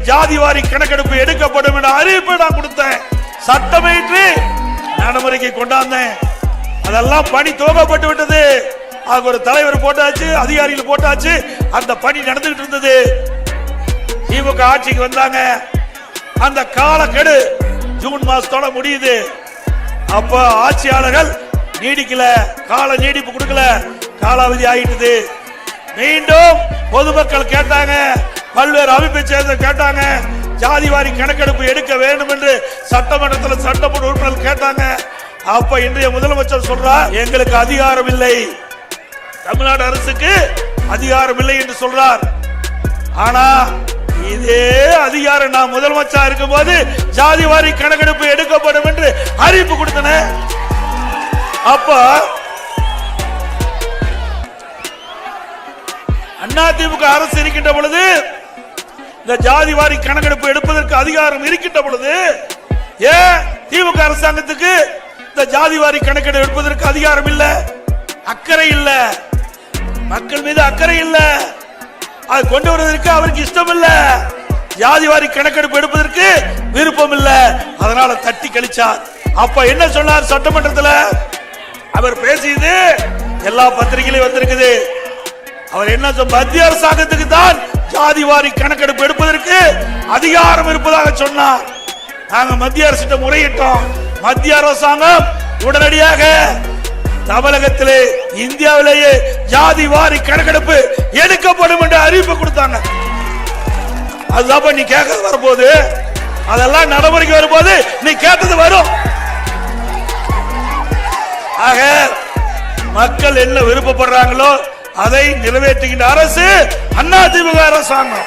ஜாதிவாரி கணக்கெடுப்பு எடுக்கப்படும் என்ற அறிவிப்பை நான் கொடுத்தேன். சட்டமேற்று நடைமுறைக்கு கொண்டாந்தேன். அதெல்லாம் பணி துவங்கப்பட்டு விட்டது. ஒரு தலைவர் போட்டாச்சு, அதிகாரிகள் போட்டாச்சு. அந்த பணி நடந்துகிட்டு இருந்தது. திமுக ஆட்சிக்கு வந்தாங்க. அந்த காலக்கெடு ஜூன் மாசத்தோட முடியுது. அப்ப ஆட்சியாளர்கள் நீடிக்கல, கால நீடிப்பு கொடுக்கல, காலாவதி ஆகிட்டது. மீண்டும் பொதுமக்கள் கேட்டாங்க, பல்வேறு அமைப்பை சேர்ந்த கேட்டாங்க, ஜாதிவாரி கணக்கெடுப்பு எடுக்க வேண்டும் என்று சட்டமன்றத்தில் சட்டமன்ற உறுப்பினர்கள் கேட்டாங்க. அப்ப இன்றைய முதலமைச்சர் சொல்றார், எங்களுக்கு அதிகாரம் இல்லை, தமிழ்நாடு அரசுக்கு அதிகாரம் இல்லை என்று சொல்றார். ஆனா இதே அதிகாரம் நான் முதலமைச்சர் இருக்கும் போது ஜாதிவாரி கணக்கெடுப்பு எடுக்கப்படும் என்று அறிவிப்பு கொடுத்தன. அப்ப அதிமுக அரசு இருக்கின்ற பொழுது, இந்த ஜாதிவாரி கணக்கெடுப்பு எடுப்பதற்கு அதிகாரம் இருக்கின்ற பொழுது, ஏன் திமுக அரசாங்கத்துக்கு இந்த ஜாதிவாரி கணக்கெடுப்பு எடுப்பதற்கு அதிகாரம் இல்ல? அக்கறை இல்ல, மக்கள் மீது அக்கறை இல்ல, அது கொண்டு வருவதற்கு அவருக்கு இஷ்டம் இல்ல, ஜாதிவாரி கணக்கெடுப்பு எடுப்பதற்கு விருப்பம் இல்ல, அதனால தட்டி கழிச்சார். அப்ப என்ன சொன்னார் சட்டமன்றத்தில்? அவர் பேசியது எல்லா பத்திரிகையிலும் வந்திருக்குது. அவர் என்ன மத்திய அரசாங்கத்துக்கு தான் ஜாதிவாரி கணக்கெடுப்பு எடுப்பதற்கு அதிகாரம் இருப்பதாக சொன்னார். நாங்க மத்திய அரசிட்ட முறையிட்டோம். மத்திய அரசாங்கம் உடனடியாக தமிழகத்திலே இந்தியாவிலேயே ஜாதிவாரி கணக்கெடுப்பு எடுக்கப்படும் என்று அறிவிப்பு கொடுத்தாங்க. அதுதான் நீ கேட்கறது வரும்போது, அதெல்லாம் நடைமுறைக்கு வரும்போது நீ கேட்டது வரும். ஆக மக்கள் என்ன விருப்பப்படுறாங்களோ அதை நிறைவேற்றுகின்ற அரசு அதிமுக அரசாங்கம்.